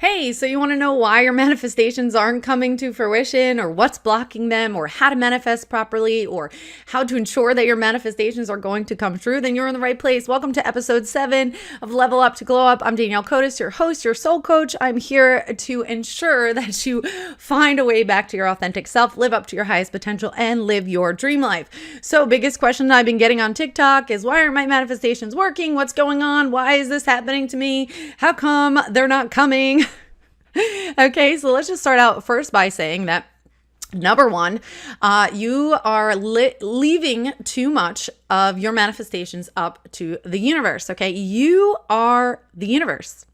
Hey, so you want to know why your manifestations aren't coming to fruition, or what's blocking them, or how to manifest properly, or how to ensure that your manifestations are going to come true? Then you're in the right place. Welcome to episode 7 of Level Up to Glow Up. I'm Danielle Kottis, your host, your soul coach. I'm here to ensure that you find a way back to your authentic self, live up to your highest potential, and live your dream life. So, biggest question I've been getting on TikTok is, why aren't my manifestations working? What's going on? Why is this happening to me? How come they're not coming? Okay, so let's just start out first by saying that number one, you are leaving too much of your manifestations up to the universe. Okay, you are the universe.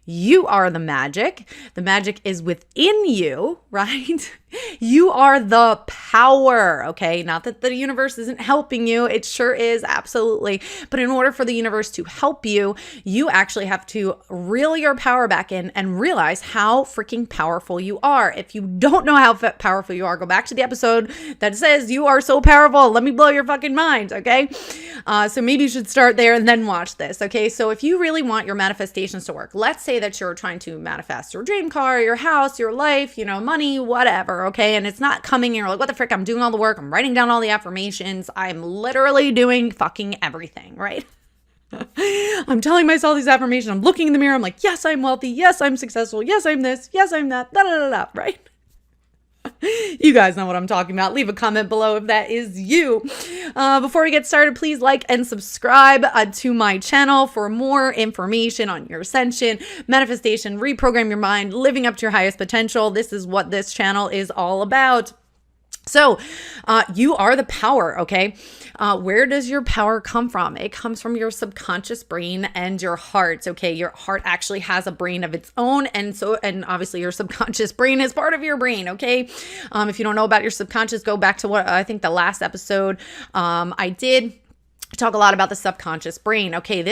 You are the magic. The magic is within you, right? You are the power, okay? Not that the universe isn't helping you. It sure is, absolutely. But in order for the universe to help you, you actually have to reel your power back in and realize how freaking powerful you are. If you don't know how powerful you are, go back to the episode that says you are so powerful. Let me blow your fucking mind, okay? So maybe you should start there and then watch this, okay? So if you really want your manifestations to work, let's say that you're trying to manifest your dream car, your house, your life, money, whatever, okay? And it's not coming, and you're like, what the frick? I'm doing all the work. I'm writing down all the affirmations. I'm literally doing fucking everything, right? I'm telling myself these affirmations. I'm looking in the mirror. I'm like, yes, I'm wealthy. Yes, I'm successful. Yes, I'm this. Yes, I'm that. Da da da da, right? You guys know what I'm talking about. Leave a comment below if that is you. Before we get started, please like and subscribe to my channel for more information on your ascension, manifestation, reprogram your mind, living up to your highest potential. This is what this channel is all about. So you are the power, okay? Where does your power come from? It comes from your subconscious brain and your heart, okay? Your heart actually has a brain of its own, and obviously your subconscious brain is part of your brain, okay? If you don't know about your subconscious, go back to what I think the last episode I did talk a lot about the subconscious brain. Okay,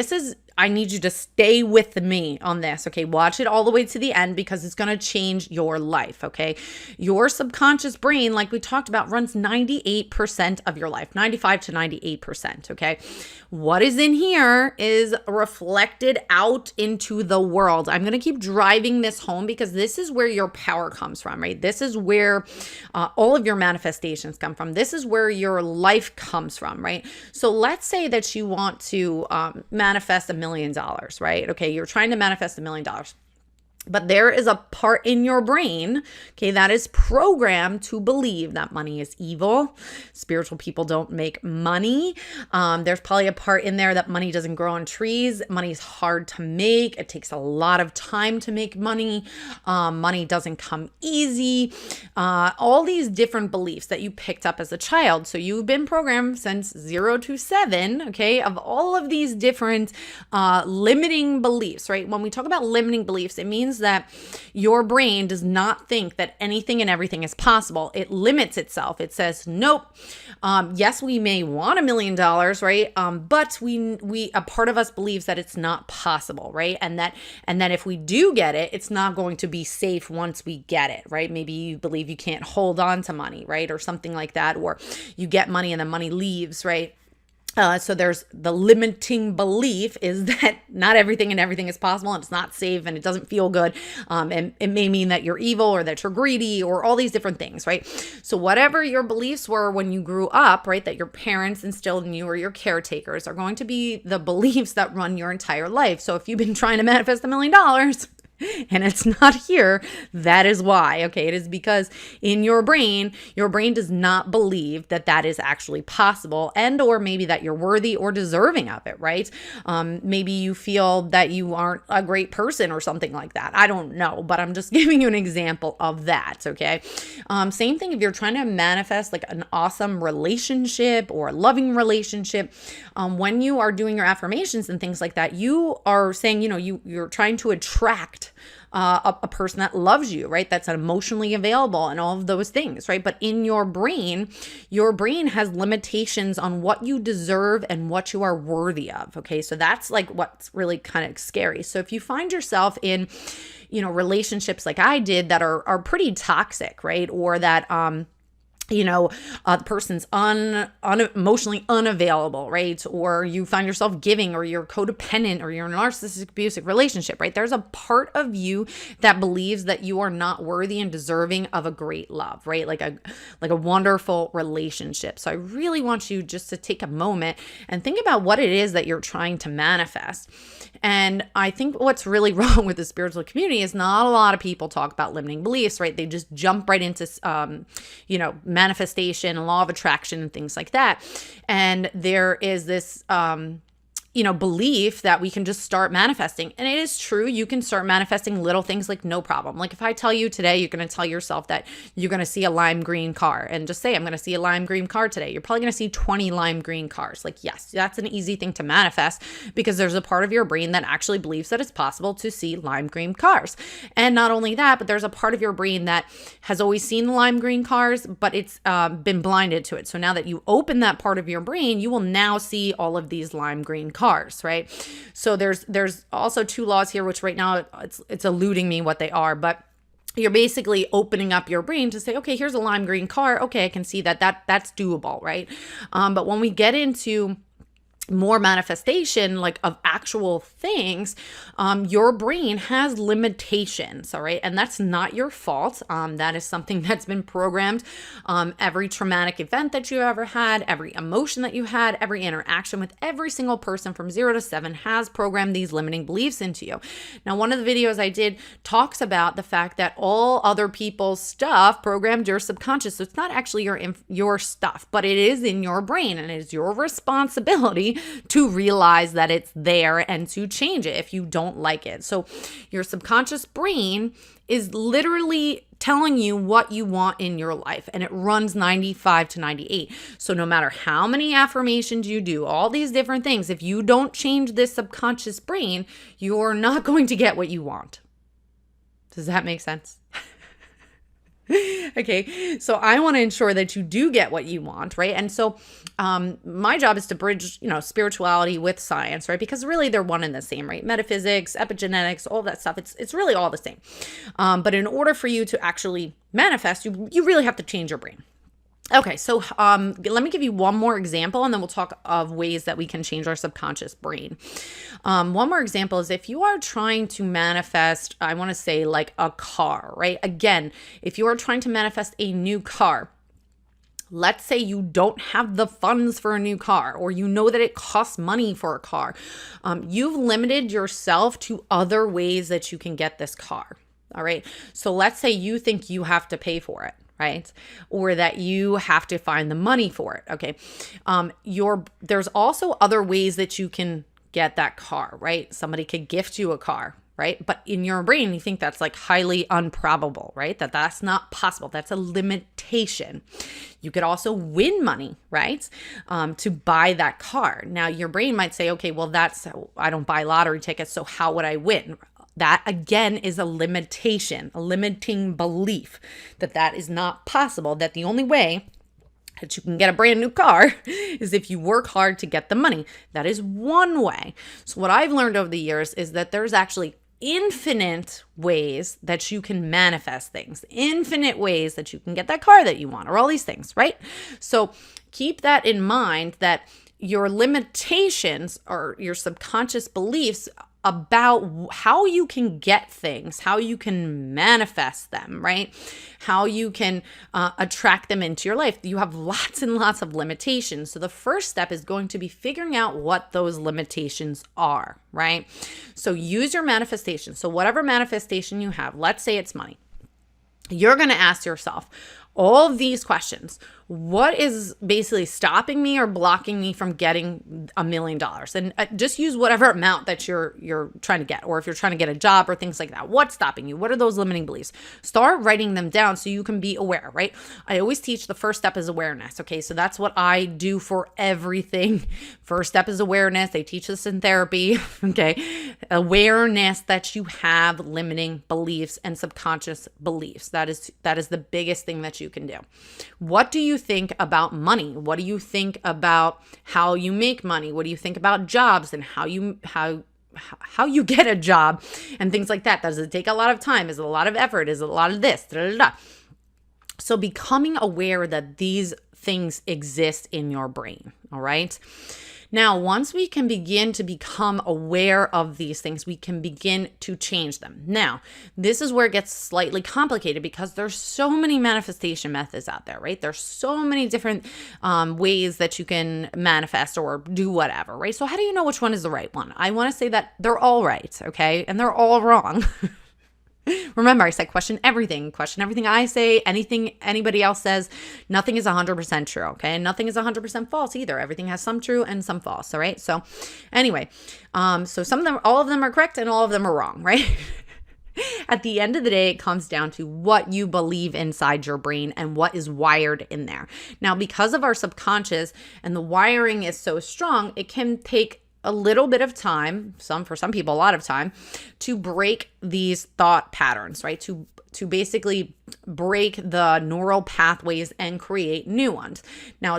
I need you to stay with me on this, okay? Watch it all the way to the end because it's going to change your life, okay? Your subconscious brain, like we talked about, runs 98% of your life, 95 to 98%, okay? What is in here is reflected out into the world. I'm going to keep driving this home because this is where your power comes from, right? This is where all of your manifestations come from. This is where your life comes from, right? So let's say that you want to manifest $1 million, right? Okay, you're trying to manifest $1 million. But there is a part in your brain, okay, that is programmed to believe that money is evil. Spiritual people don't make money. There's probably a part in there that money doesn't grow on trees. Money is hard to make. It takes a lot of time to make money. Money doesn't come easy. All these different beliefs that you picked up as a child. So you've been programmed since 0 to 7, okay, of all of these different limiting beliefs, right? When we talk about limiting beliefs, it means that your brain does not think that anything and everything is possible. It limits itself. It says, nope. Yes, we may want $1 million, right? But a part of us believes that it's not possible, right? And that if we do get it, it's not going to be safe once we get it, right? Maybe you believe you can't hold on to money, right? Or something like that. Or you get money and the money leaves, right? So there's the limiting belief is that not everything and everything is possible, and it's not safe, and it doesn't feel good. And it may mean that you're evil or that you're greedy or all these different things, right? So whatever your beliefs were when you grew up, right, that your parents instilled in you or your caretakers are going to be the beliefs that run your entire life. So if you've been trying to manifest $1 million and it's not here, that is why, okay? It is because in your brain does not believe that that is actually possible, and or maybe that you're worthy or deserving of it, right? Maybe you feel that you aren't a great person or something like that. I don't know, but I'm just giving you an example of that, okay? Same thing if you're trying to manifest like an awesome relationship or a loving relationship. When you are doing your affirmations and things like that, you are saying, you're trying to attract a person that loves you, right? That's emotionally available and all of those things, right? But in your brain has limitations on what you deserve and what you are worthy of, okay? So that's like what's really kind of scary. So if you find yourself in, relationships like I did that are pretty toxic, right? Or that, the person's emotionally unavailable, right? Or you find yourself giving, or you're codependent, or you're in a narcissistic abusive relationship, right? There's a part of you that believes that you are not worthy and deserving of a great love, right? Like a wonderful relationship. So I really want you just to take a moment and think about what it is that you're trying to manifest. And I think what's really wrong with the spiritual community is not a lot of people talk about limiting beliefs, right? They just jump right into, manifestation and law of attraction and things like that. And there is this, belief that we can just start manifesting. And it is true. You can start manifesting little things like no problem. Like if I tell you today, you're going to tell yourself that you're going to see a lime green car and just say, I'm going to see a lime green car today. You're probably going to see 20 lime green cars. Like, yes, that's an easy thing to manifest because there's a part of your brain that actually believes that it's possible to see lime green cars. And not only that, but there's a part of your brain that has always seen the lime green cars, but it's been blinded to it. So now that you open that part of your brain, you will now see all of these lime green cars, right? So there's also two laws here, which right now it's eluding me what they are, but you're basically opening up your brain to say, okay, here's a lime green car. Okay, I can see that's doable, right? But when we get into more manifestation, like of actual things, your brain has limitations, all right? And that's not your fault. That is something that's been programmed. Every traumatic event that you ever had, every emotion that you had, every interaction with every single person from 0 to 7 has programmed these limiting beliefs into you. Now, one of the videos I did talks about the fact that all other people's stuff programmed your subconscious. So it's not actually your stuff, but it is in your brain, and it is your responsibility to realize that it's there and to change it if you don't like it. So your subconscious brain is literally telling you what you want in your life, and it runs 95 to 98. So no matter how many affirmations you do, all these different things, if you don't change this subconscious brain, you're not going to get what you want. Does that make sense? Okay, so I want to ensure that you do get what you want, right? And so my job is to bridge, spirituality with science, right? Because really they're one and the same, right? Metaphysics, epigenetics, all that stuff, it's really all the same. But in order for you to actually manifest, you really have to change your brain. Okay, so let me give you one more example, and then we'll talk of ways that we can change our subconscious brain. One more example is if you are trying to manifest, I want to say like a car, right? Again, if you are trying to manifest a new car, let's say you don't have the funds for a new car, or you know that it costs money for a car. You've limited yourself to other ways that you can get this car, all right? So let's say you think you have to pay for it, right? Or that you have to find the money for it. Okay. There's also other ways that you can get that car, right? Somebody could gift you a car, right? But in your brain, you think that's like highly improbable, right? That's not possible. That's a limitation. You could also win money, right? To buy that car. Now your brain might say, okay, well, I don't buy lottery tickets, so how would I win? That again is a limitation, a limiting belief that is not possible, that the only way that you can get a brand new car is if you work hard to get the money. That is one way. So what I've learned over the years is that there's actually infinite ways that you can manifest things, infinite ways that you can get that car that you want, or all these things, right? So keep that in mind, that your limitations or your subconscious beliefs about how you can get things, how you can manifest them, right? How you can attract them into your life. You have lots and lots of limitations. So the first step is going to be figuring out what those limitations are, right? So use your manifestation. So whatever manifestation you have, let's say it's money. You're going to ask yourself all of these questions. What is basically stopping me or blocking me from getting $1 million? And just use whatever amount that you're trying to get, or if you're trying to get a job or things like that. What's stopping you? What are those limiting beliefs? Start writing them down so you can be aware, right? I always teach the first step is awareness. Okay, so that's what I do for everything. First step is awareness. They teach this in therapy. Okay, awareness that you have limiting beliefs and subconscious beliefs. That is the biggest thing that you can do. What do you think about money? What do you think about how you make money? What do you think about jobs and how you get a job and things like that? Does it take a lot of time? Is it a lot of effort? Is it a lot of this? Da, da, da. So becoming aware that these things exist in your brain, all right? Now, once we can begin to become aware of these things, we can begin to change them. Now, this is where it gets slightly complicated because there's so many manifestation methods out there, right? There's so many different ways that you can manifest or do whatever, right? So how do you know which one is the right one? I want to say that they're all right, okay? And they're all wrong. Remember, I said question everything I say, anything anybody else says. Nothing is 100% true, okay? And nothing is 100% false either. Everything has some true and some false, all right? So anyway, so some of them, all of them are correct and all of them are wrong, right? At the end of the day, it comes down to what you believe inside your brain and what is wired in there. Now, because of our subconscious and the wiring is so strong, it can take a little bit of time, for some people, a lot of time, to break these thought patterns, right? To basically break the neural pathways and create new ones. Now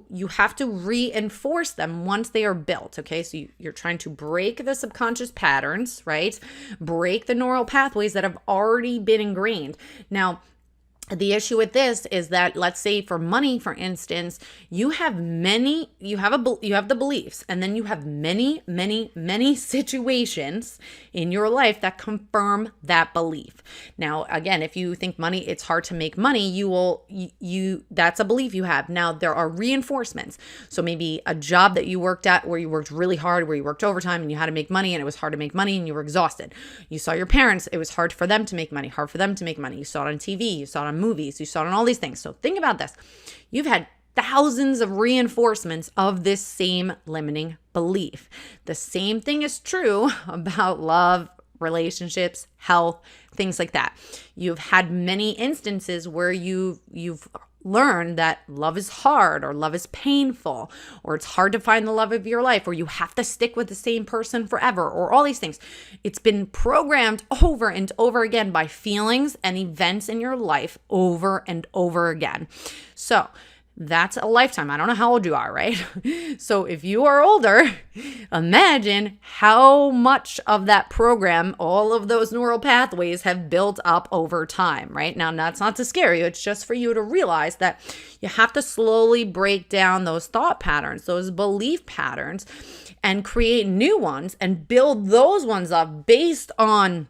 you have to reinforce them once they are built, okay? So you're trying to break the subconscious patterns, right? Break the neural pathways that have already been ingrained. Now, the issue with this is that, let's say for money, for instance, you have the beliefs, and then you have many situations in your life that confirm that belief. Now, again, if you think it's hard to make money, that's a belief you have. Now, there are reinforcements. So maybe a job that you worked at where you worked really hard, where you worked overtime and you had to make money and it was hard to make money and you were exhausted. You saw your parents, it was hard for them to make money, You saw it on TV, you saw it on movies, you saw it on all these things. So think about this. You've had thousands of reinforcements of this same limiting belief. The same thing is true about love, relationships, health, things like that. You've had many instances where you've learned that love is hard or love is painful or it's hard to find the love of your life or you have to stick with the same person forever or all these things. It's been programmed over and over again by feelings and events in your life over and over again. So that's a lifetime. I don't know how old you are, right? So if you are older, imagine how much of that program, all of those neural pathways have built up over time, right? Now, that's not to scare you. It's just for you to realize that you have to slowly break down those thought patterns, those belief patterns, and create new ones and build those ones up based on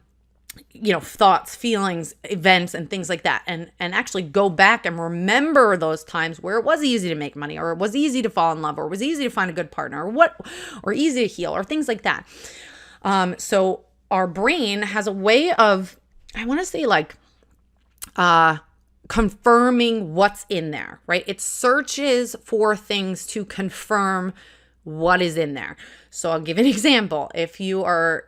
thoughts, feelings, events, and things like that. And actually go back and remember those times where it was easy to make money or it was easy to fall in love or it was easy to find a good partner or easy to heal or things like that. So our brain has a way of, I want to say confirming what's in there, right? It searches for things to confirm what is in there. So I'll give an example. If your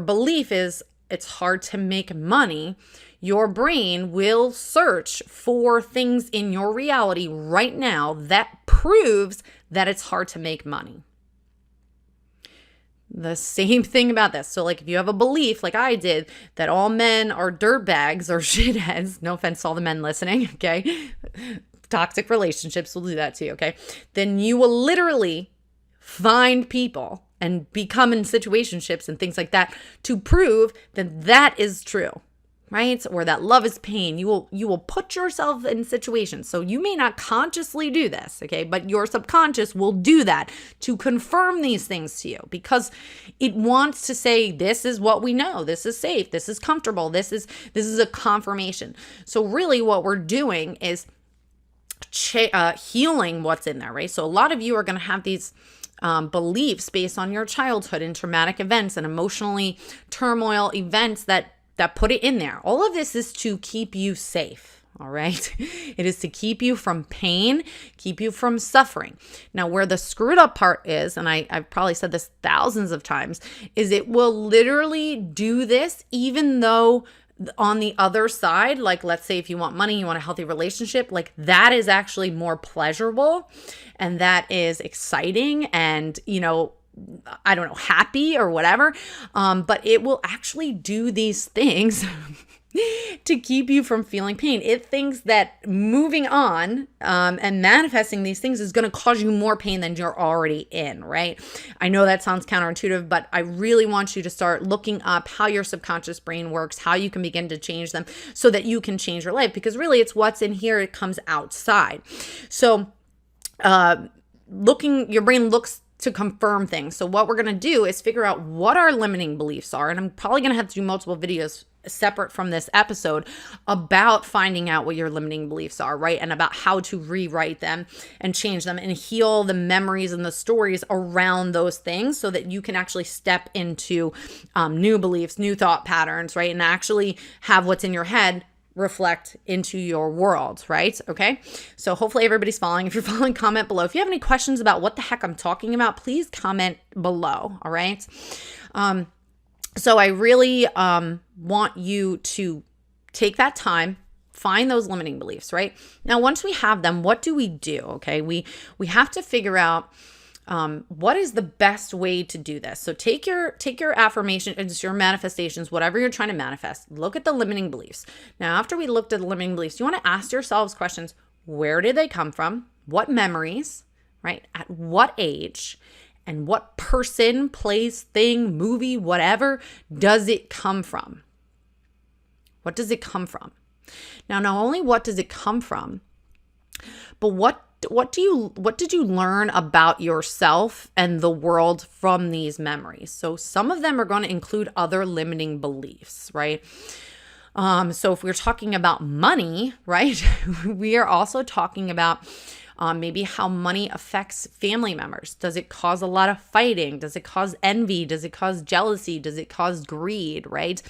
belief is it's hard to make money, your brain will search for things in your reality right now that proves that it's hard to make money. The same thing about this. So if you have a belief like I did that all men are dirtbags or shitheads, no offense to all the men listening, okay? Toxic relationships will do that to you, okay? Then you will literally find people and become in situationships and things like that to prove that that is true, right? Or that love is pain. You will put yourself in situations. So you may not consciously do this, okay? But your subconscious will do that to confirm these things to you because it wants to say, this is what we know. This is safe. This is comfortable. This is a confirmation. So really what we're doing is healing what's in there, right? So a lot of you are going to have these beliefs based on your childhood and traumatic events and emotionally turmoil events that put it in there. All of this is to keep you safe, all right? It is to keep you from pain, keep you from suffering. Now, where the screwed up part is, and I've probably said this thousands of times, is it will literally do this even though on the other side, let's say if you want money, you want a healthy relationship, that is actually more pleasurable and that is exciting and, happy or whatever. But it will actually do these things to keep you from feeling pain. It thinks that moving on and manifesting these things is going to cause you more pain than you're already in, right? I know that sounds counterintuitive, but I really want you to start looking up how your subconscious brain works, how you can begin to change them so that you can change your life, because really it's what's in here, it comes outside. So your brain looks to confirm things. So what we're going to do is figure out what our limiting beliefs are. And I'm probably going to have to do multiple videos separate from this episode about finding out what your limiting beliefs are, right? And about how to rewrite them and change them and heal the memories and the stories around those things so that you can actually step into new beliefs, new thought patterns, right? And actually have what's in your head reflect into your world, right? Okay. So hopefully everybody's following. If you're following, comment below. If you have any questions about what the heck I'm talking about, please comment below. All right. So I really want you to take that time, find those limiting beliefs, right? Now, once we have them, what do we do? Okay. We have to figure out what is the best way to do this. So take your affirmations, your manifestations, whatever you're trying to manifest, look at the limiting beliefs. Now, after we looked at the limiting beliefs, you want to ask yourselves questions. Where did they come from? What memories, right? At what age? And what person, place, thing, movie, whatever, does it come from? What does it come from? Now, not only what does it come from, but what did you learn about yourself and the world from these memories? So some of them are going to include other limiting beliefs, right? So if we're talking about money, right, we are also talking about maybe how money affects family members. Does it cause a lot of fighting? Does it cause envy? Does it cause jealousy? Does it cause greed, right?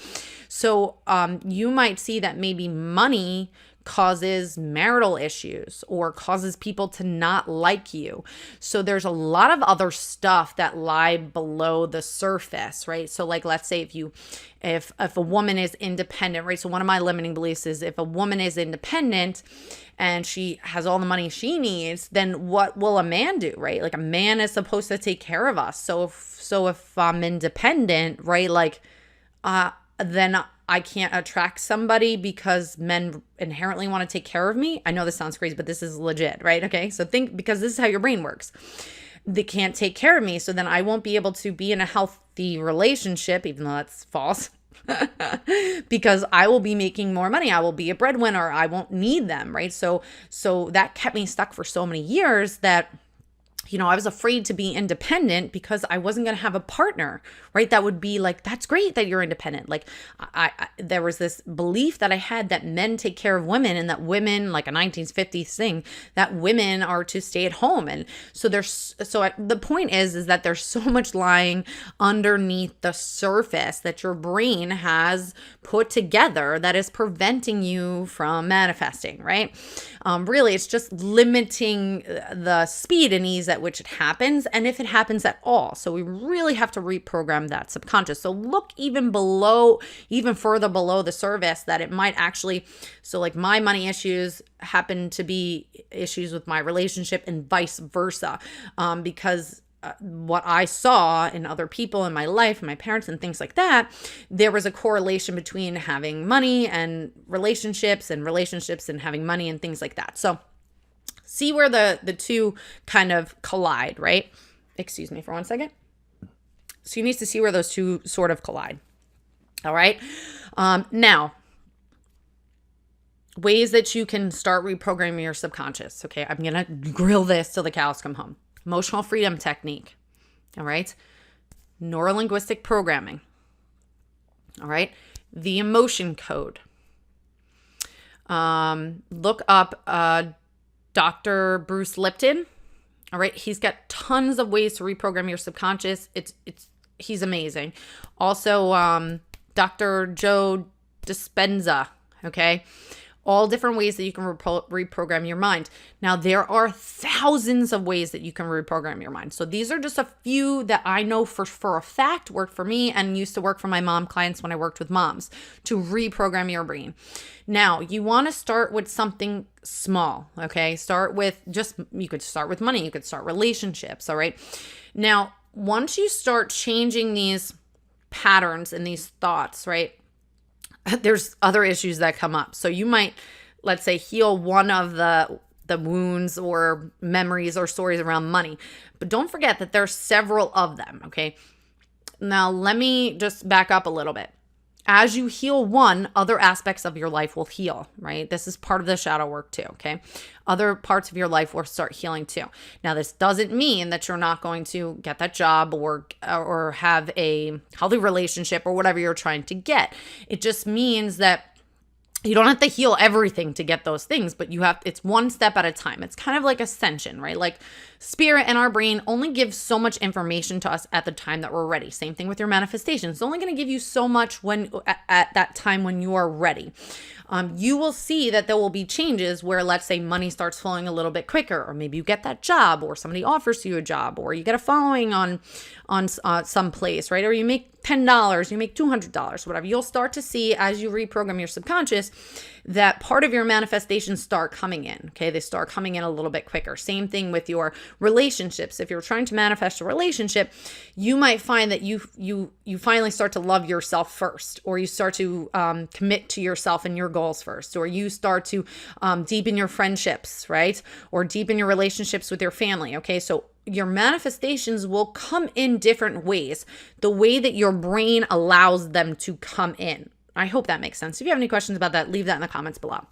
So you might see that maybe money causes marital issues or causes people to not like you. So there's a lot of other stuff that lie below the surface, right? So like, let's say if a woman is independent, right? So one of my limiting beliefs is if a woman is independent and she has all the money she needs, then what will a man do, right? Like a man is supposed to take care of us. So if I'm independent, right? Like, then I can't attract somebody because men inherently want to take care of me. I know this sounds crazy, but this is legit, right? Okay. So because this is how your brain works. They can't take care of me. So then I won't be able to be in a healthy relationship, even though that's false, because I will be making more money. I will be a breadwinner. I won't need them, right? So that kept me stuck for so many years that, I was afraid to be independent because I wasn't going to have a partner, right? That would be like, that's great that you're independent. Like there was this belief that I had that men take care of women and that women, like a 1950s thing, that women are to stay at home. And so the point is that there's so much lying underneath the surface that your brain has put together that is preventing you from manifesting, right? Really, it's just limiting the speed and ease at which it happens, and if it happens at all. So we really have to reprogram that subconscious. So look even further below the surface that it might actually, so like my money issues happen to be issues with my relationship and vice versa, because what I saw in other people in my life, my parents and things like that, there was a correlation between having money and relationships and having money and things like that. So see where the two kind of collide, right? Excuse me for one second. So you need to see where those two sort of collide. All right. Now, ways that you can start reprogramming your subconscious. Okay. I'm going to grill this till the cows come home. Emotional freedom technique. All right. Neurolinguistic programming. All right. The emotion code. Look up Dr. Bruce Lipton. All right. He's got tons of ways to reprogram your subconscious. He's amazing. Also, Dr. Joe Dispenza. Okay. All different ways that you can reprogram your mind. Now, there are thousands of ways that you can reprogram your mind. So these are just a few that I know for a fact worked for me and used to work for my mom clients when I worked with moms to reprogram your brain. Now, you want to start with something small, okay? You could start with money. You could start relationships, all right? Now, once you start changing these patterns and these thoughts, right? there's other issues that come up. So you might, let's say, heal one of the wounds or memories or stories around money. But don't forget that there's several of them, okay? Now, let me just back up a little bit. As you heal one, other aspects of your life will heal, right? This is part of the shadow work too, okay? Other parts of your life will start healing too. Now, this doesn't mean that you're not going to get that job or have a healthy relationship or whatever you're trying to get. It just means that you don't have to heal everything to get those things, but it's one step at a time. It's kind of like ascension, right? Like spirit and our brain only gives so much information to us at the time that we're ready. Same thing with your manifestation. It's only going to give you so much at that time when you are ready. You will see that there will be changes where, let's say, money starts flowing a little bit quicker, or maybe you get that job, or somebody offers you a job, or you get a following on some place, right? Or you make $10, you make $200, whatever. You'll start to see, as you reprogram your subconscious, that part of your manifestations start coming in, okay? They start coming in a little bit quicker. Same thing with your relationships. If you're trying to manifest a relationship, you might find that you finally start to love yourself first, or you start to commit to yourself and your goals first, or you start to deepen your friendships, right? Or deepen your relationships with your family, okay? So your manifestations will come in different ways, the way that your brain allows them to come in. I hope that makes sense. If you have any questions about that, leave that in the comments below.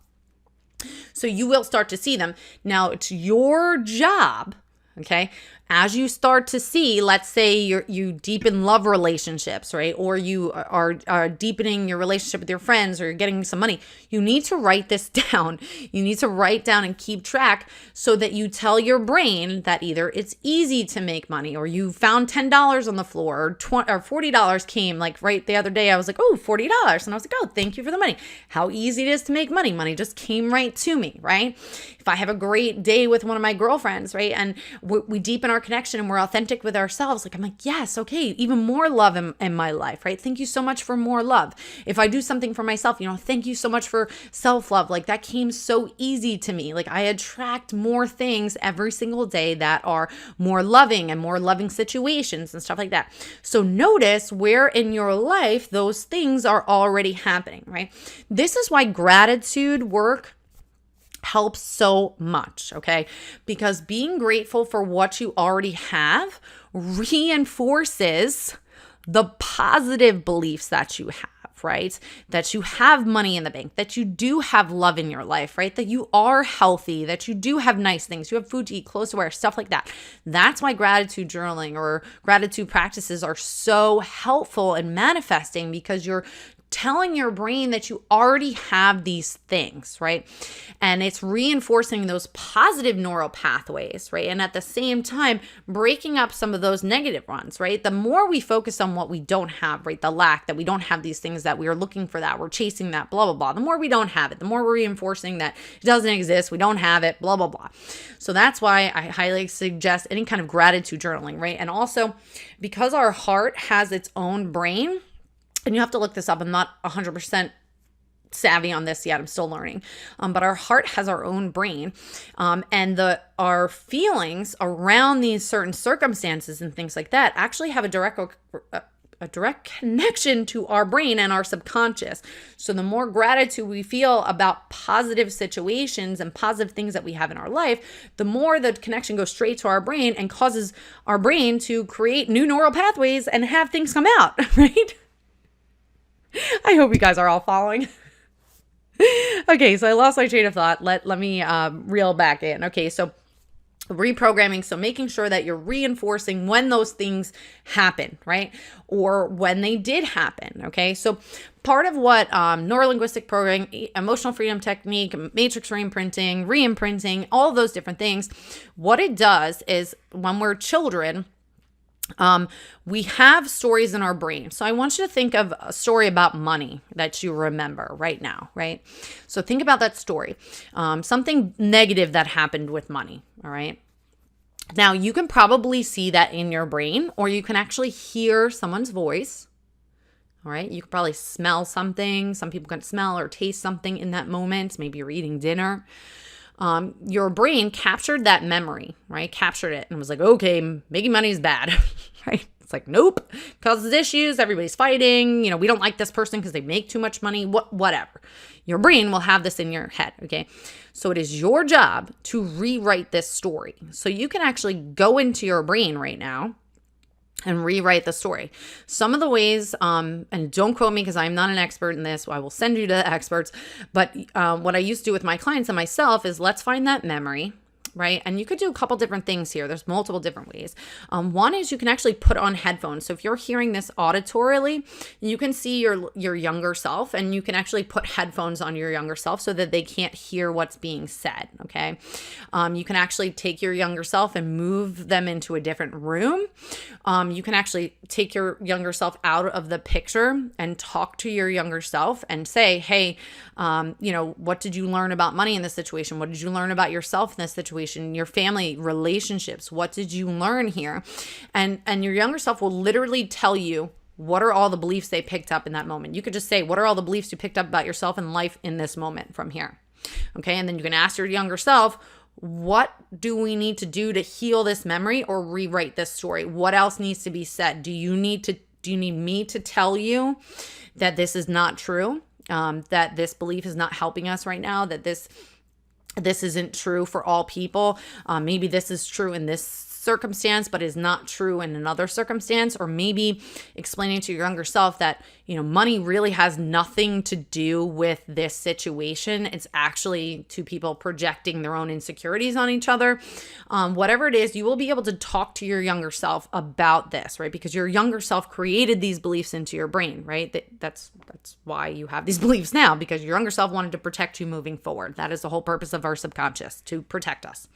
So you will start to see them. Now, it's your job, okay? As you start to see, let's say you deepen love relationships, right? Or you are deepening your relationship with your friends, or you're getting some money. You need to write this down. You need to write down and keep track so that you tell your brain that either it's easy to make money, or you found $10 on the floor, or $40 came. Like right the other day, I was like, oh, $40. And I was like, oh, thank you for the money. How easy it is to make money. Money just came right to me, right? If I have a great day with one of my girlfriends, right? And we deepen our connection and we're authentic with ourselves. Like, I'm like, yes, okay, even more love in my life, right? Thank you so much for more love. If I do something for myself, thank you so much for self-love. Like that came so easy to me. Like I attract more things every single day that are more loving and more loving situations and stuff like that. So notice where in your life those things are already happening, right? This is why gratitude work helps so much, okay? Because being grateful for what you already have reinforces the positive beliefs that you have, right? That you have money in the bank, that you do have love in your life, right? That you are healthy, that you do have nice things, you have food to eat, clothes to wear, stuff like that. That's why gratitude journaling or gratitude practices are so helpful in manifesting, because you're telling your brain that you already have these things, right? And it's reinforcing those positive neural pathways, right? And at the same time, breaking up some of those negative ones, right? The more we focus on what we don't have, right? The lack, that we don't have these things, that we are looking for, that we're chasing that, blah, blah, blah. The more we don't have it, the more we're reinforcing that it doesn't exist, we don't have it, blah, blah, blah. So that's why I highly suggest any kind of gratitude journaling, right? And also, because our heart has its own brain, and you have to look this up. I'm not 100% savvy on this yet. I'm still learning. But our heart has our own brain. And our feelings around these certain circumstances and things like that actually have a direct connection to our brain and our subconscious. So the more gratitude we feel about positive situations and positive things that we have in our life, the more the connection goes straight to our brain and causes our brain to create new neural pathways and have things come out, right? I hope you guys are all following. Okay, so I lost my train of thought. Let me reel back in. Okay, so reprogramming, so making sure that you're reinforcing when those things happen, right? Or when they did happen, okay? So part of what neurolinguistic programming, emotional freedom technique, matrix re-imprinting, all of those different things, what it does is when we're children, we have stories in our brain. So I want you to think of a story about money that you remember right now, right? So think about that story, something negative that happened with money, all right? Now you can probably see that in your brain, or you can actually hear someone's voice, all right? You can probably smell something. Some people can smell or taste something in that moment. Maybe you're eating dinner. Your brain captured that memory, right? Captured it and was like, okay, making money is bad, right? It's like, nope, causes issues. Everybody's fighting. We don't like this person because they make too much money, whatever. Your brain will have this in your head, okay? So it is your job to rewrite this story. So you can actually go into your brain right now and rewrite the story. Some of the ways, and don't quote me because I'm not an expert in this. I will send you to the experts. But what I used to do with my clients and myself is let's find that memory, right? And you could do a couple different things here. There's multiple different ways. One is you can actually put on headphones. So if you're hearing this auditorily, you can see your younger self, and you can actually put headphones on your younger self so that they can't hear what's being said, okay? You can actually take your younger self and move them into a different room. You can actually take your younger self out of the picture and talk to your younger self and say, hey, what did you learn about money in this situation? What did you learn about yourself in this situation? Your family relationships. What did you learn here? And your younger self will literally tell you what are all the beliefs they picked up in that moment. You could just say, what are all the beliefs you picked up about yourself and life in this moment from here? Okay. And then you can ask your younger self, what do we need to do to heal this memory or rewrite this story? What else needs to be said? Do you need me to tell you that this is not true? That this belief is not helping us right now, that this isn't true for all people. Maybe this is true in this circumstance, but is not true in another circumstance. Or maybe explaining to your younger self that, money really has nothing to do with this situation. It's actually two people projecting their own insecurities on each other. Whatever it is, you will be able to talk to your younger self about this, right? Because your younger self created these beliefs into your brain, right? That's why you have these beliefs now, because your younger self wanted to protect you moving forward. That is the whole purpose of our subconscious, to protect us.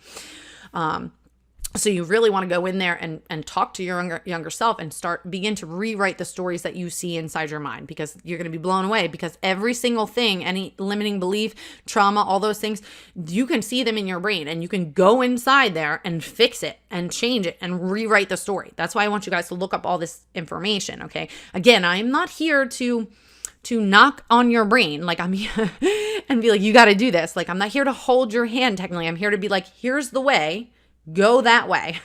So you really want to go in there and talk to your younger self and begin to rewrite the stories that you see inside your mind, because you're going to be blown away, because every single thing, any limiting belief, trauma, all those things, you can see them in your brain, and you can go inside there and fix it and change it and rewrite the story. That's why I want you guys to look up all this information. Okay. Again, I'm not here to knock on your brain. Like, I'm here and be like, you got to do this. Like, I'm not here to hold your hand technically. I'm here to be like, here's the way. Go that way.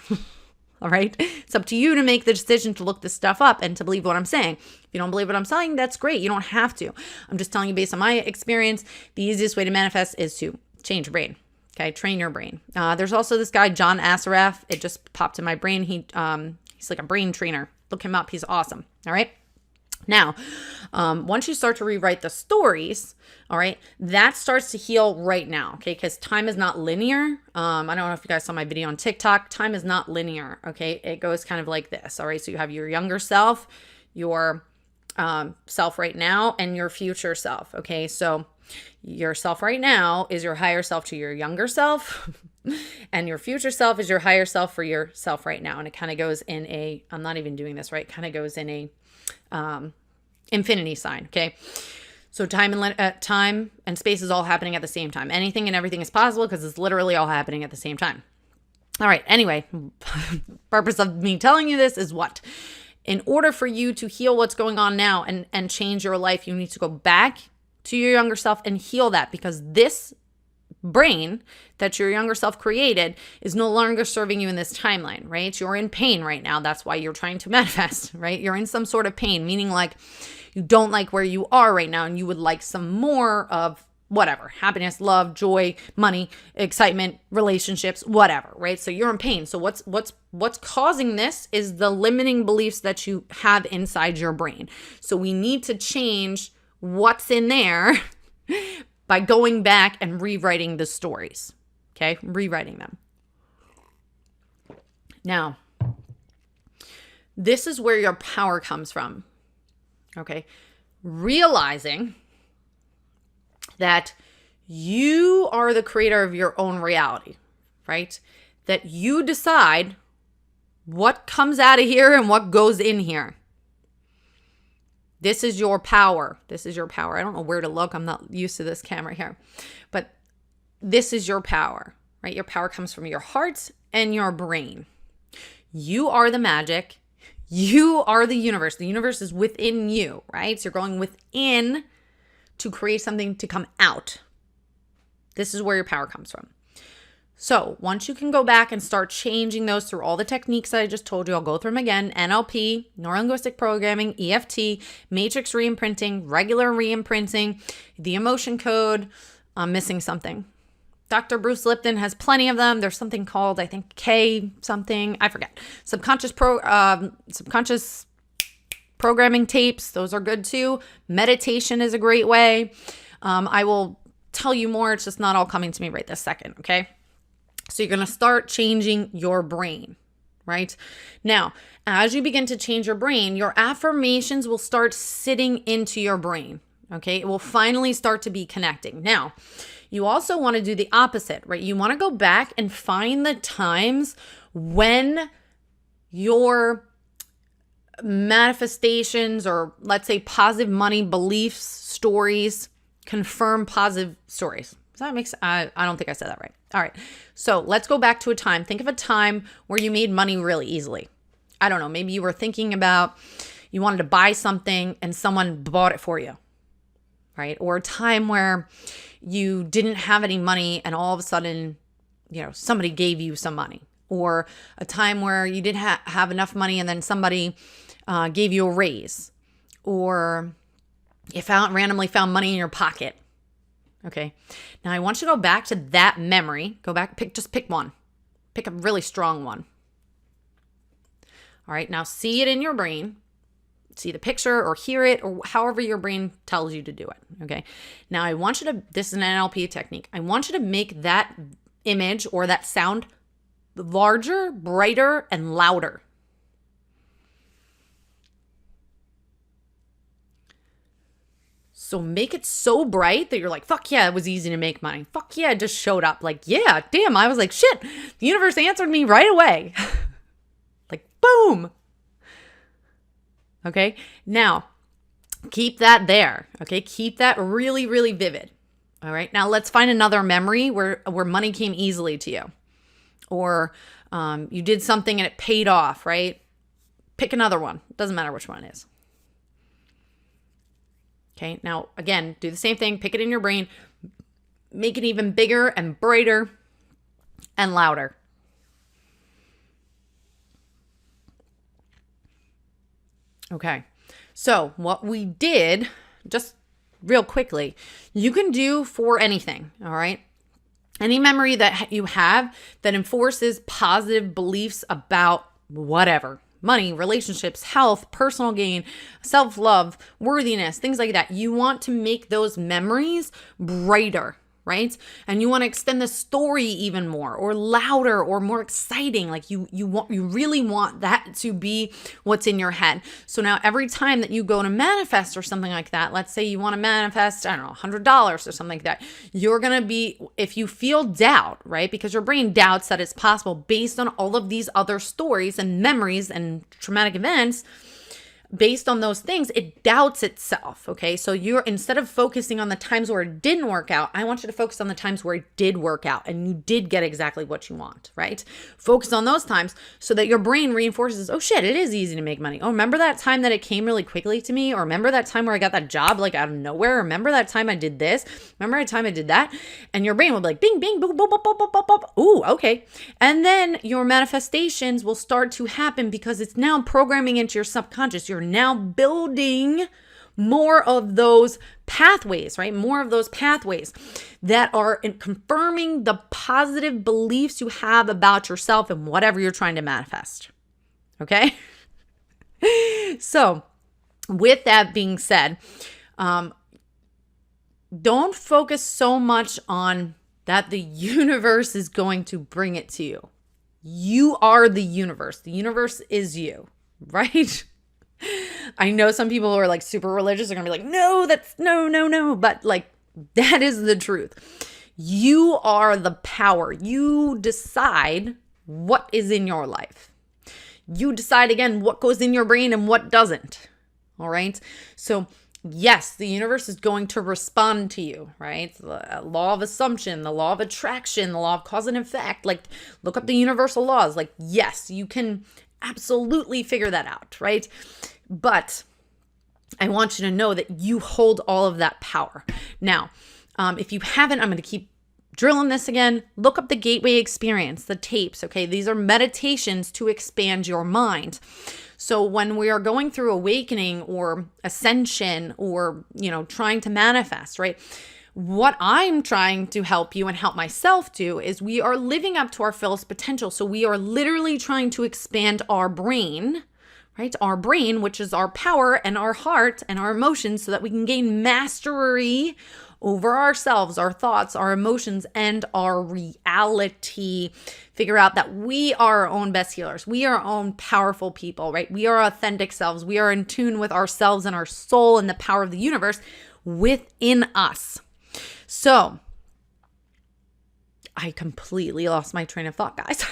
All right. It's up to you to make the decision to look this stuff up and to believe what I'm saying. If you don't believe what I'm saying, that's great. You don't have to. I'm just telling you based on my experience, the easiest way to manifest is to change your brain. Okay. Train your brain. There's also this guy, John Assaraf. It just popped in my brain. He's like a brain trainer. Look him up. He's awesome. All right. Now, once you start to rewrite the stories, all right, that starts to heal right now, okay? Because time is not linear. I don't know if you guys saw my video on TikTok. Time is not linear, okay? It goes kind of like this, all right? So you have your younger self, your self right now, and your future self, okay? So your self right now is your higher self to your younger self, and your future self is your higher self for yourself right now. And it kind of goes in a, I'm not even doing this right, kind of goes in a infinity sign. Okay. So time and space is all happening at the same time. Anything and everything is possible because it's literally all happening at the same time. All right. Anyway, purpose of me telling you this is what? In order for you to heal what's going on now and change your life, you need to go back to your younger self and heal that, because this brain that your younger self created is no longer serving you in this timeline, right? You're in pain right now. That's why you're trying to manifest, right? You're in some sort of pain, meaning like you don't like where you are right now and you would like some more of whatever, happiness, love, joy, money, excitement, relationships, whatever, right? So you're in pain. So what's causing this is the limiting beliefs that you have inside your brain. So we need to change what's in there by going back and rewriting the stories, okay? Rewriting them. Now, this is where your power comes from, okay? Realizing that you are the creator of your own reality, right? That you decide what comes out of here and what goes in here. This is your power. This is your power. I don't know where to look. I'm not used to this camera here. But this is your power, right? Your power comes from your heart and your brain. You are the magic. You are the universe. The universe is within you, right? So you're going within to create something to come out. This is where your power comes from. So once you can go back and start changing those through all the techniques that I just told you, I'll go through them again: NLP, neurolinguistic programming, EFT, matrix reimprinting, regular reimprinting, the emotion code. I'm missing something. Dr. Bruce Lipton has plenty of them. There's something called, I think, K something. I forget. Subconscious programming tapes. Those are good too. Meditation is a great way. I will tell you more. It's just not all coming to me right this second. Okay. So you're going to start changing your brain, right? Now, as you begin to change your brain, your affirmations will start sitting into your brain, okay? It will finally start to be connecting. Now, you also want to do the opposite, right? You want to go back and find the times when your manifestations, or let's say positive money beliefs, stories, confirm positive stories. Does that make sense? I don't think I said that right. All right. So let's go back to a time. Think of a time where you made money really easily. I don't know. Maybe you were thinking about, you wanted to buy something and someone bought it for you, right? Or a time where you didn't have any money and all of a sudden, somebody gave you some money. Or a time where you didn't have enough money and then somebody gave you a raise. Or you randomly found money in your pocket. Okay. Now I want you to go back to that memory. Go back, pick one. Pick a really strong one. All right. Now see it in your brain. See the picture or hear it, or however your brain tells you to do it. Okay. Now I want you to, this is an NLP technique. I want you to make that image or that sound larger, brighter, and louder. So make it so bright that you're like, fuck yeah, it was easy to make money. Fuck yeah, it just showed up. Like, yeah, damn, I was like, shit, the universe answered me right away. Like, boom. Okay, now keep that there. Okay, keep that really, really vivid. All right, now let's find another memory where money came easily to you. Or you did something and it paid off, right? Pick another one. Doesn't matter which one it is. Okay, now again, do the same thing. Pick it in your brain. Make it even bigger and brighter and louder. Okay, so what we did, just real quickly, you can do for anything, all right? Any memory that you have that enforces positive beliefs about whatever. Money, relationships, health, personal gain, self-love, worthiness, things like that. You want to make those memories brighter, right? And you want to extend the story even more, or louder, or more exciting. Like you really want that to be what's in your head. So now every time that you go to manifest or something like that, let's say you want to manifest, I don't know, $100 or something like that, you're going to be, if you feel doubt, right? Because your brain doubts that it's possible based on all of these other stories and memories and traumatic events. Based on those things, it doubts itself, okay? So you're, instead of focusing on the times where it didn't work out, I want you to focus on the times where it did work out and you did get exactly what you want, right? Focus on those times so that your brain reinforces, oh shit, it is easy to make money. Oh, remember that time that it came really quickly to me? Or remember that time where I got that job like out of nowhere? Remember that time I did this? Remember that time I did that? And your brain will be like, bing, bing, boop, boop, boop, boop, boop, boop, boop. Ooh, okay. And then your manifestations will start to happen because it's now programming into your subconscious. You're now building more of those pathways, right? More of those pathways that are confirming the positive beliefs you have about yourself and whatever you're trying to manifest. Okay? So, with that being said, don't focus so much on that the universe is going to bring it to you. You are the universe. The universe is you, right? I know some people who are like super religious are going to be like, no, that's no. But like, that is the truth. You are the power. You decide what is in your life. You decide again what goes in your brain and what doesn't. All right. So yes, the universe is going to respond to you, right? The law of assumption, the law of attraction, the law of cause and effect. Like, look up the universal laws. Like, yes, you can absolutely figure that out, right? But I want you to know that you hold all of that power. Now, if you haven't, I'm going to keep drill on this again, look up the Gateway Experience, the tapes, okay? These are meditations to expand your mind. So when we are going through awakening or ascension or, trying to manifest, right? What I'm trying to help you and help myself do is we are living up to our fullest potential. So we are literally trying to expand our brain, right? Our brain, which is our power and our heart and our emotions, so that we can gain mastery over ourselves, our thoughts, our emotions, and our reality. Figure out that we are our own best healers. We are our own powerful people, right? We are authentic selves. We are in tune with ourselves and our soul and the power of the universe within us. So I completely lost my train of thought, guys.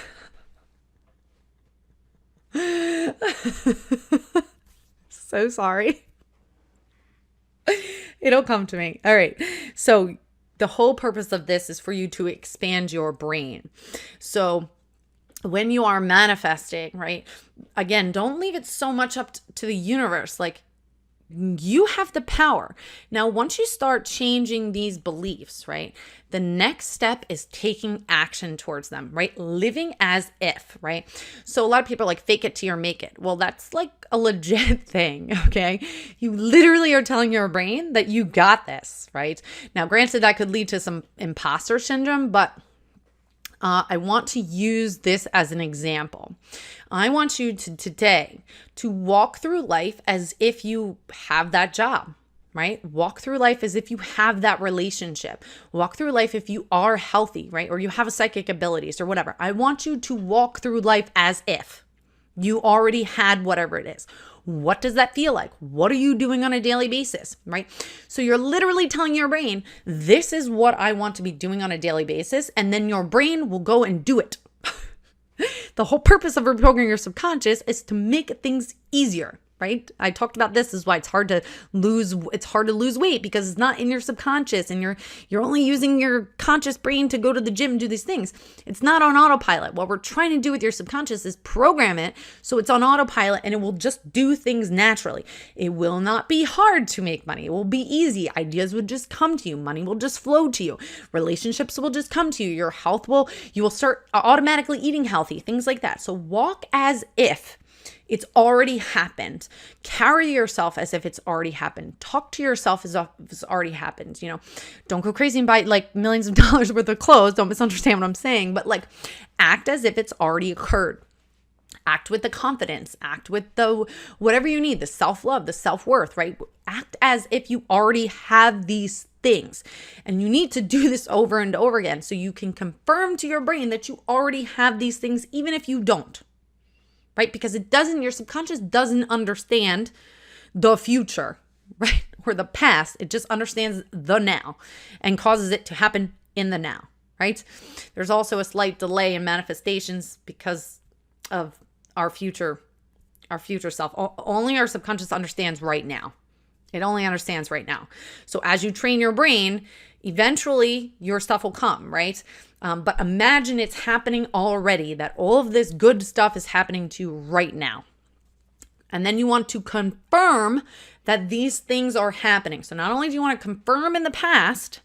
So sorry. It'll come to me. All right. So the whole purpose of this is for you to expand your brain. So when you are manifesting, right? Again, don't leave it so much up to the universe. Like, you have the power. Now, once you start changing these beliefs, right, the next step is taking action towards them, right? Living as if, right? So a lot of people are like, fake it till you make it. Well, that's like a legit thing, okay? You literally are telling your brain that you got this, right? Now, granted, that could lead to some imposter syndrome, but I want to use this as an example. I want you today to walk through life as if you have that job, right? Walk through life as if you have that relationship. Walk through life if you are healthy, right? Or you have psychic abilities or whatever. I want you to walk through life as if you already had whatever it is. What does that feel like? What are you doing on a daily basis, right? So you're literally telling your brain, this is what I want to be doing on a daily basis. And then your brain will go and do it. The whole purpose of reprogramming your subconscious is to make things easier, right? I talked about this is why it's hard to lose weight, because it's not in your subconscious and you're only using your conscious brain to go to the gym and do these things. It's not on autopilot. What we're trying to do with your subconscious is program it so it's on autopilot and it will just do things naturally. It will not be hard to make money. It will be easy. Ideas would just come to you. Money will just flow to you. Relationships will just come to you. Your health you will start automatically eating healthy, things like that. So walk as if it's already happened. Carry yourself as if it's already happened. Talk to yourself as if it's already happened. Don't go crazy and buy like millions of dollars worth of clothes. Don't misunderstand what I'm saying, but like act as if it's already occurred. Act with the confidence, act with the whatever you need, the self-love, the self-worth, right? Act as if you already have these things. And you need to do this over and over again so you can confirm to your brain that you already have these things, even if you don't. Right? Because your subconscious doesn't understand the future, right? Or the past. It just understands the now and causes it to happen in the now, right? There's also a slight delay in manifestations because of our future self. Only our subconscious understands right now. It only understands right now. So as you train your brain, eventually your stuff will come, right? But imagine it's happening already, that all of this good stuff is happening to you right now. And then you want to confirm that these things are happening. So not only do you want to confirm in the past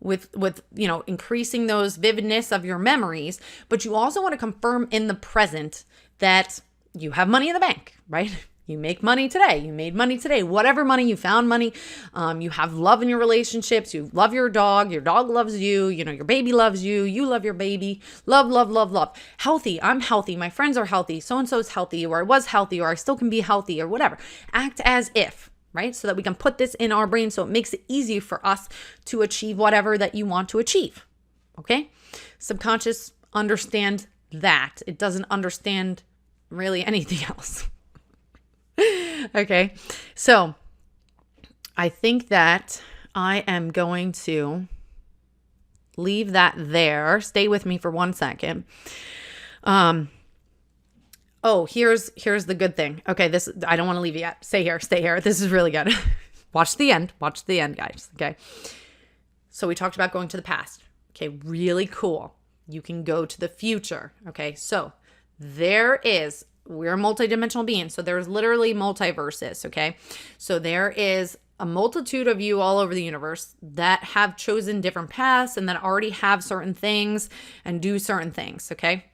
with increasing those vividness of your memories, but you also want to confirm in the present that you have money in the bank, right? You make money today. You made money today. Whatever money, you found money. You have love in your relationships. You love your dog. Your dog loves you. Your baby loves you. You love your baby. Love, love, love, love. Healthy. I'm healthy. My friends are healthy. So-and-so is healthy, or I was healthy, or I still can be healthy, or whatever. Act as if, right? So that we can put this in our brain so it makes it easy for us to achieve whatever that you want to achieve. Okay? Subconscious understand that. It doesn't understand really anything else. Okay, so I think that I am going to leave that there. Stay with me for 1 second. Here's the good thing. Okay, I don't want to leave you yet. Stay here. This is really good. Watch the end, guys. Okay, so we talked about going to the past. Okay, really cool. You can go to the future. Okay, so we're multidimensional beings. So there's literally multiverses. Okay. So there is a multitude of you all over the universe that have chosen different paths and that already have certain things and do certain things, okay?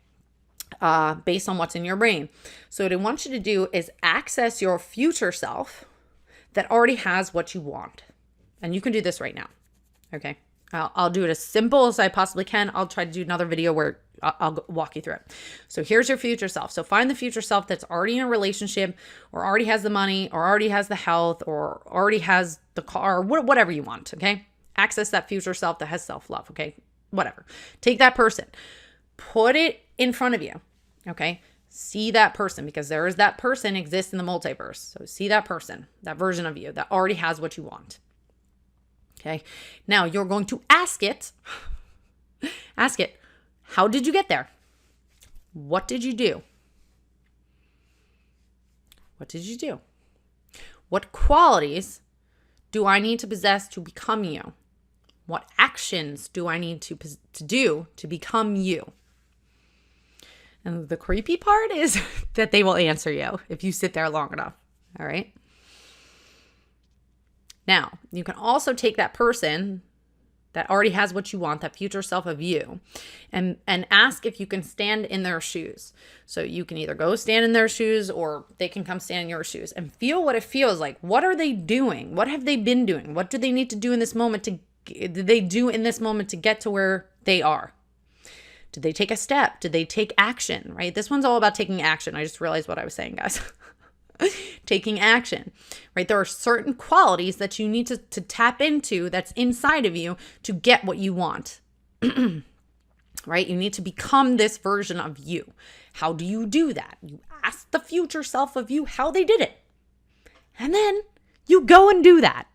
Based on what's in your brain. So what I want you to do is access your future self that already has what you want. And you can do this right now, okay? I'll do it as simple as I possibly can. I'll try to do another video where I'll walk you through it. So here's your future self. So find the future self that's already in a relationship or already has the money or already has the health or already has the car, whatever you want, okay? Access that future self that has self-love, okay? Whatever. Take that person, put it in front of you, okay? See that person, because there is that person exists in the multiverse. So see that person, that version of you that already has what you want. Okay. Now you're going to ask it, how did you get there? What did you do? What did you do? What qualities do I need to possess to become you? What actions do I need to do to become you? And the creepy part is that they will answer you if you sit there long enough. All right. Now, you can also take that person that already has what you want, that future self of you, and ask if you can stand in their shoes. So you can either go stand in their shoes or they can come stand in your shoes and feel what it feels like. What are they doing? What have they been doing? What do they need to do in this moment to get to where they are? Did they take a step? Did they take action, right? This one's all about taking action. I just realized what I was saying, guys. Taking action, right? There are certain qualities that you need to tap into that's inside of you to get what you want, right? You need to become this version of you. How do you do that? You ask the future self of you how they did it. And then you go and do that.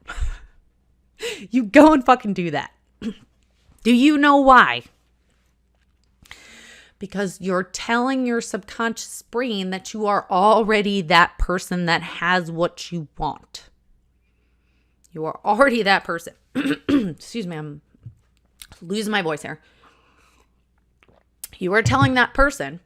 You go and fucking do that. Do you know why? Because you're telling your subconscious brain that you are already that person that has what you want. You are already that person. Excuse me, I'm losing my voice here. You are telling that person,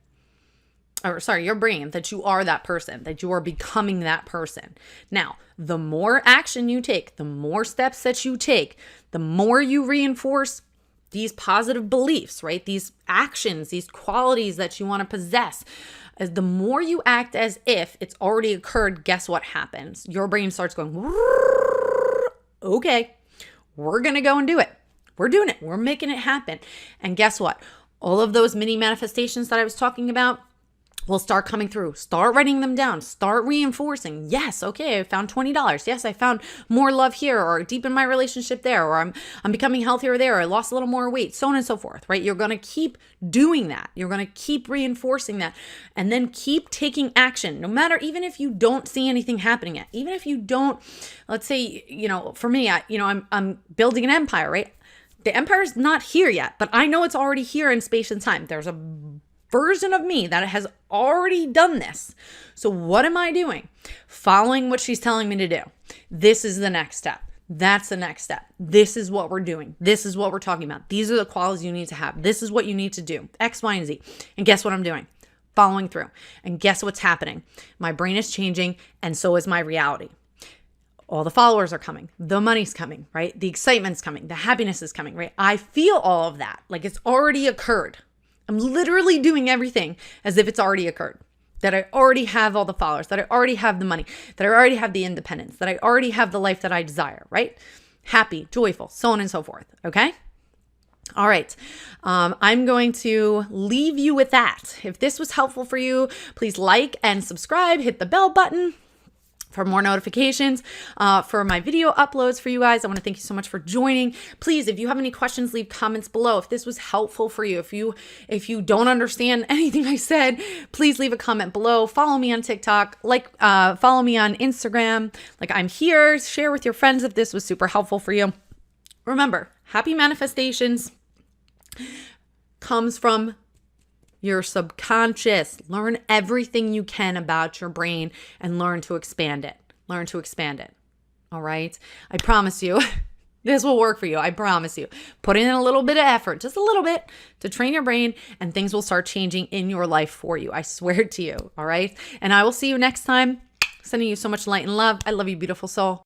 your brain, that you are that person, that you are becoming that person. Now, the more action you take, the more steps that you take, the more you reinforce these positive beliefs, right? These actions, these qualities that you want to possess. As the more you act as if it's already occurred, guess what happens? Your brain starts going, okay, we're going to go and do it. We're doing it. We're making it happen. And guess what? All of those mini manifestations that I was talking about will start coming through. Start writing them down. Start reinforcing. Yes, okay, I found $20. Yes, I found more love here, or deepen my relationship there, or I'm becoming healthier there, or I lost a little more weight, so on and so forth, right? You're going to keep doing that. You're going to keep reinforcing that, and then keep taking action. No matter, even if you don't see anything happening yet, even if you don't, let's say, for me, I'm building an empire, right? The empire's not here yet, but I know it's already here in space and time. There's a version of me that has already done this. So what am I doing? Following what she's telling me to do. This is the next step. That's the next step. This is what we're doing. This is what we're talking about. These are the qualities you need to have. This is what you need to do. X, Y, and Z. And guess what I'm doing? Following through. And guess what's happening? My brain is changing, and so is my reality. All the followers are coming. The money's coming, right? The excitement's coming. The happiness is coming, right? I feel all of that like it's already occurred. I'm literally doing everything as if it's already occurred, that I already have all the followers, that I already have the money, that I already have the independence, that I already have the life that I desire, right? Happy, joyful, so on and so forth, okay? All right, I'm going to leave you with that. If this was helpful for you, please like and subscribe, hit the bell button for more notifications for my video uploads for you guys. I want to thank you so much for joining. Please, if you have any questions, leave comments below. If this was helpful for you, if you don't understand anything I said, please leave a comment below. Follow me on TikTok, follow me on Instagram. I'm here. Share with your friends if this was super helpful for you. Remember, happy manifestations comes from your subconscious. Learn everything you can about your brain and learn to expand it. Learn to expand it. All right? I promise you, this will work for you. I promise you. Put in a little bit of effort, just a little bit, to train your brain, and things will start changing in your life for you. I swear to you. All right? And I will see you next time. Sending you so much light and love. I love you, beautiful soul.